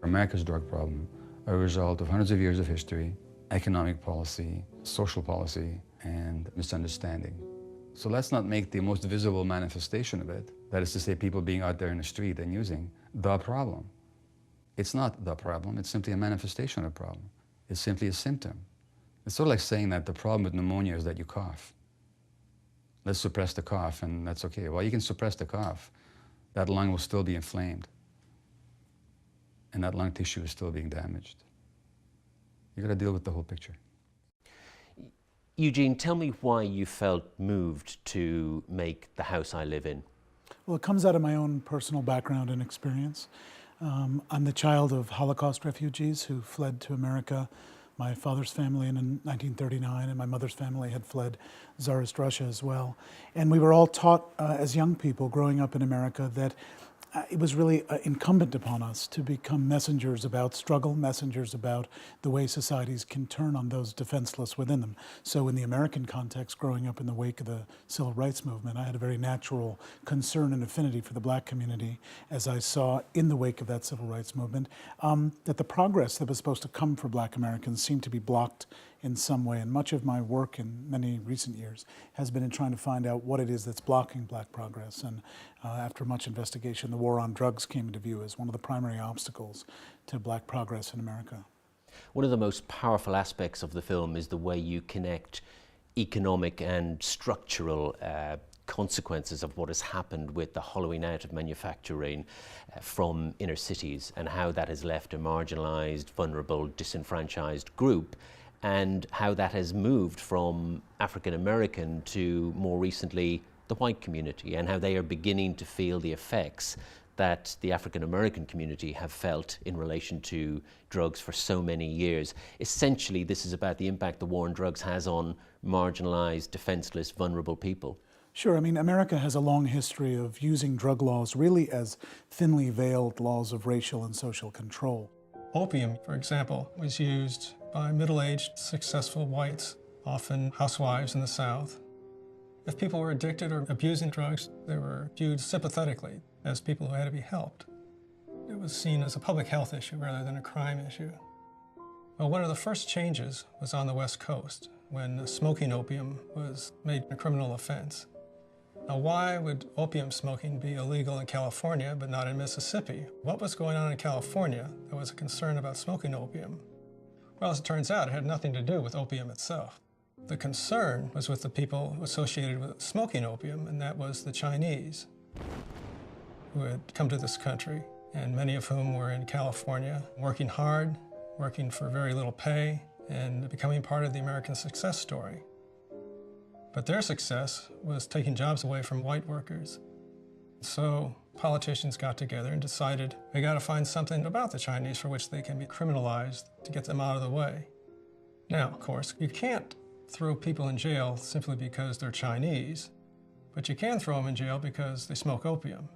America's drug problem, a result of hundreds of years of history, economic policy, social policy, and misunderstanding. So let's not make the most visible manifestation of it, that is to say people being out there in the street and using, the problem. It's not the problem, it's simply a manifestation of the problem. It's simply a symptom. It's sort of like saying that the problem with pneumonia is that you cough. Let's suppress the cough and that's okay. Well, you can suppress the cough. That lung will still be inflamed. And that lung tissue is still being damaged. You got to deal with the whole picture. Eugene, tell me why you felt moved to make The House I Live In. Well, it comes out of my own personal background and experience. I'm the child of Holocaust refugees who fled to America. My father's family in 1939 and my mother's family had fled Tsarist Russia as well. And we were all taught as young people growing up in America that it was really incumbent upon us to become messengers about struggle, messengers about the way societies can turn on those defenseless within them. So in the American context, growing up in the wake of the civil rights movement, I had a very natural concern and affinity for the black community as I saw in the wake of that civil rights movement that the progress that was supposed to come for black Americans seemed to be blocked in some way. And much of my work in many recent years has been in trying to find out what it is that's blocking black progress. And after much investigation, the war on drugs came into view as one of the primary obstacles to black progress in America. One of the most powerful aspects of the film is the way you connect economic and structural consequences of what has happened with the hollowing out of manufacturing from inner cities and how that has left a marginalized, vulnerable, disenfranchised group, and how that has moved from African American to more recently the white community, and how they are beginning to feel the effects that the African American community have felt in relation to drugs for so many years. Essentially, this is about the impact the war on drugs has on marginalized, defenseless, vulnerable people. Sure, I mean, America has a long history of using drug laws really as thinly veiled laws of racial and social control. Opium, for example, was used by middle-aged, successful whites, often housewives in the South. If people were addicted or abusing drugs, they were viewed sympathetically as people who had to be helped. It was seen as a public health issue rather than a crime issue. Well, one of the first changes was on the West Coast, when smoking opium was made a criminal offense. Now, why would opium smoking be illegal in California but not in Mississippi? What was going on in California that was a concern about smoking opium? Well, as it turns out, it had nothing to do with opium itself. The concern was with the people associated with smoking opium, and that was the Chinese who had come to this country, and many of whom were in California, working hard, working for very little pay, and becoming part of the American success story. But their success was taking jobs away from white workers. So politicians got together and decided we got to find something about the Chinese for which they can be criminalized to get them out of the way. Now, of course, you can't throw people in jail simply because they're Chinese, but you can throw them in jail because they smoke opium.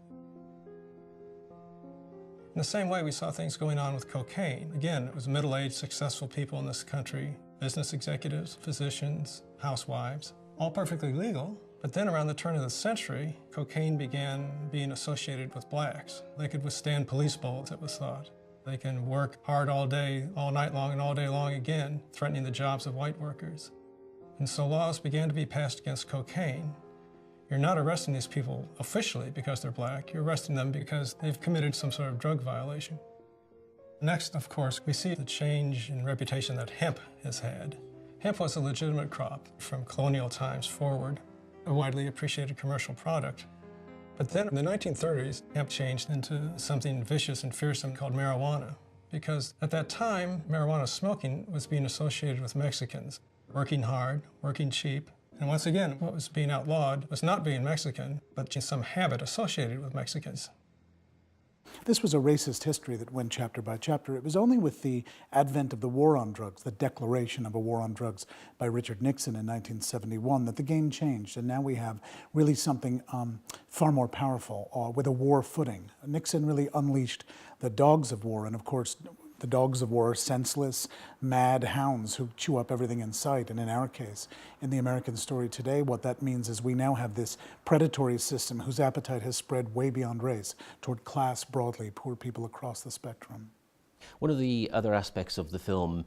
In the same way, we saw things going on with cocaine. Again, it was middle-aged, successful people in this country, business executives, physicians, housewives, all perfectly legal. But then around the turn of the century, cocaine began being associated with blacks. They could withstand police bullets, it was thought. They can work hard all day, all night long, and all day long again, threatening the jobs of white workers. And so laws began to be passed against cocaine. You're not arresting these people officially because they're black. You're arresting them because they've committed some sort of drug violation. Next, of course, we see the change in reputation that hemp has had. Hemp was a legitimate crop from colonial times forward, a widely appreciated commercial product. But then in the 1930s, hemp changed into something vicious and fearsome called marijuana, because at that time, marijuana smoking was being associated with Mexicans, working hard, working cheap. And once again, what was being outlawed was not being Mexican, but just some habit associated with Mexicans. This was a racist history that went chapter by chapter. It was only with the advent of the war on drugs, the declaration of a war on drugs by Richard Nixon in 1971, that the game changed. And now we have really something far more powerful with a war footing. Nixon really unleashed the dogs of war. And of course, The dogs of war are senseless, mad hounds who chew up everything in sight. And in our case, in the American story today, what that means is we now have this predatory system whose appetite has spread way beyond race toward class broadly, poor people across the spectrum. One of the other aspects of the film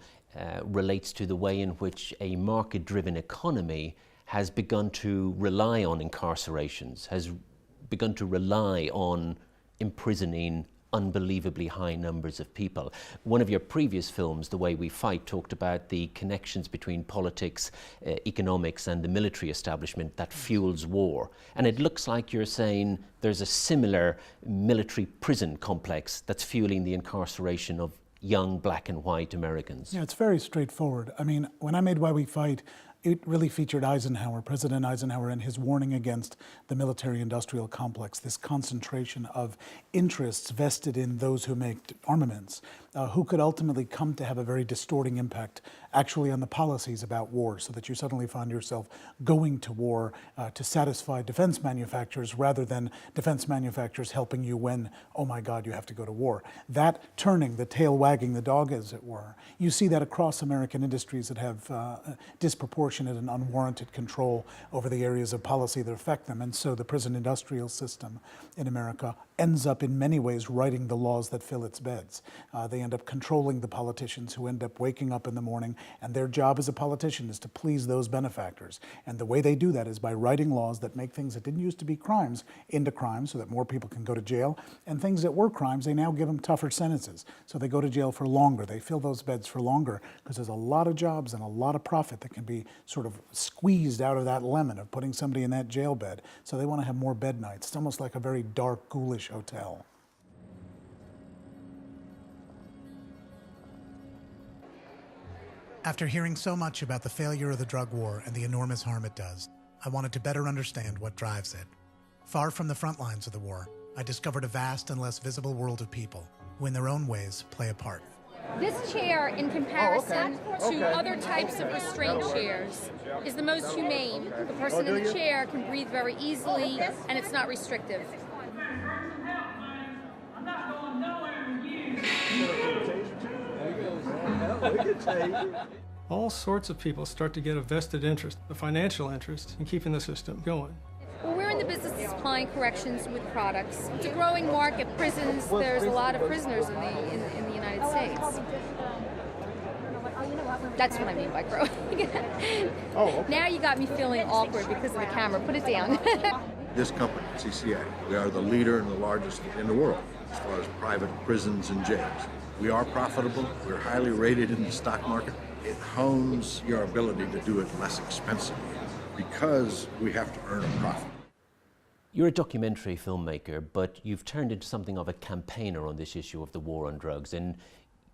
relates to the way in which a market-driven economy has begun to rely on incarcerations, has begun to rely on imprisoning unbelievably high numbers of people. One of your previous films, The Way We Fight, talked about the connections between politics, economics and the military establishment that fuels war. And it looks like you're saying there's a similar military prison complex that's fueling the incarceration of young black and white Americans. Yeah, it's very straightforward. I mean, when I made Why We Fight, it really featured Eisenhower, President Eisenhower, and his warning against the military-industrial complex, this concentration of interests vested in those who make armaments, who could ultimately come to have a very distorting impact actually on the policies about war, so that you suddenly find yourself going to war to satisfy defense manufacturers rather than defense manufacturers helping you when, oh my God, you have to go to war. That turning, the tail wagging the dog, as it were. You see that across American industries that have disproportionate and unwarranted control over the areas of policy that affect them. And so the prison industrial system in America ends up in many ways writing the laws that fill its beds. They end up controlling the politicians who end up waking up in the morning, and their job as a politician is to please those benefactors. And the way they do that is by writing laws that make things that didn't used to be crimes into crimes so that more people can go to jail, and things that were crimes, they now give them tougher sentences. So they go to jail for longer, they fill those beds for longer, because there's a lot of jobs and a lot of profit that can be sort of squeezed out of that lemon of putting somebody in that jail bed. So they want to have more bed nights. It's almost like a very dark, ghoulish hotel. After hearing so much about the failure of the drug war and the enormous harm it does, I wanted to better understand what drives it. Far from the front lines of the war, I discovered a vast and less visible world of people who in their own ways play a part. This chair, in comparison to other types of restraint chairs, is the most humane. The person in the chair can breathe very easily, and it's not restrictive. All sorts of people start to get a vested interest, a financial interest, in keeping the system going. Well, we're in the business of supplying corrections with products. It's a growing market. Prisons, there's a lot of prisoners in the United States. That's what I mean by growing. Now you got me feeling awkward because of the camera. Put it down. This company, CCA, we are the leader and the largest in the world as far as private prisons and jails. We are profitable. We're highly rated in the stock market. It hones your ability to do it less expensively because we have to earn a profit. You're a documentary filmmaker, but you've turned into something of a campaigner on this issue of the war on drugs, and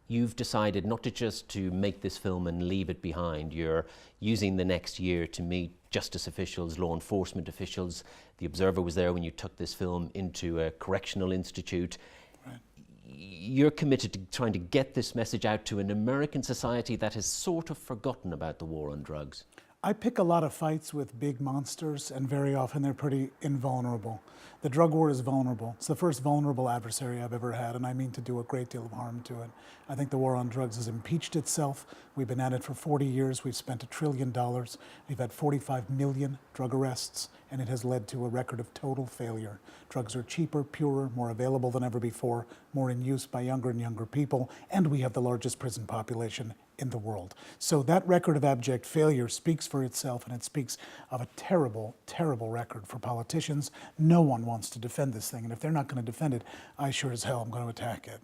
you've decided not to just to make this film and leave it behind. You're using the next year to meet justice officials, law enforcement officials. The Observer was there when you took this film into a correctional institute. Right. You're committed to trying to get this message out to an American society that has sort of forgotten about the war on drugs. I pick a lot of fights with big monsters, and very often they're pretty invulnerable. The drug war is vulnerable. It's the first vulnerable adversary I've ever had, and I mean to do a great deal of harm to it. I think the war on drugs has impeached itself. We've been at it for 40 years. We've spent $1 trillion. We've had 45 million drug arrests, and it has led to a record of total failure. Drugs are cheaper, purer, more available than ever before, more in use by younger and younger people, and we have the largest prison population in the world. So that record of abject failure speaks for itself, and it speaks of a terrible, terrible record for politicians. No one wants to defend this thing, and if they're not going to defend it, I sure as hell am going to attack it.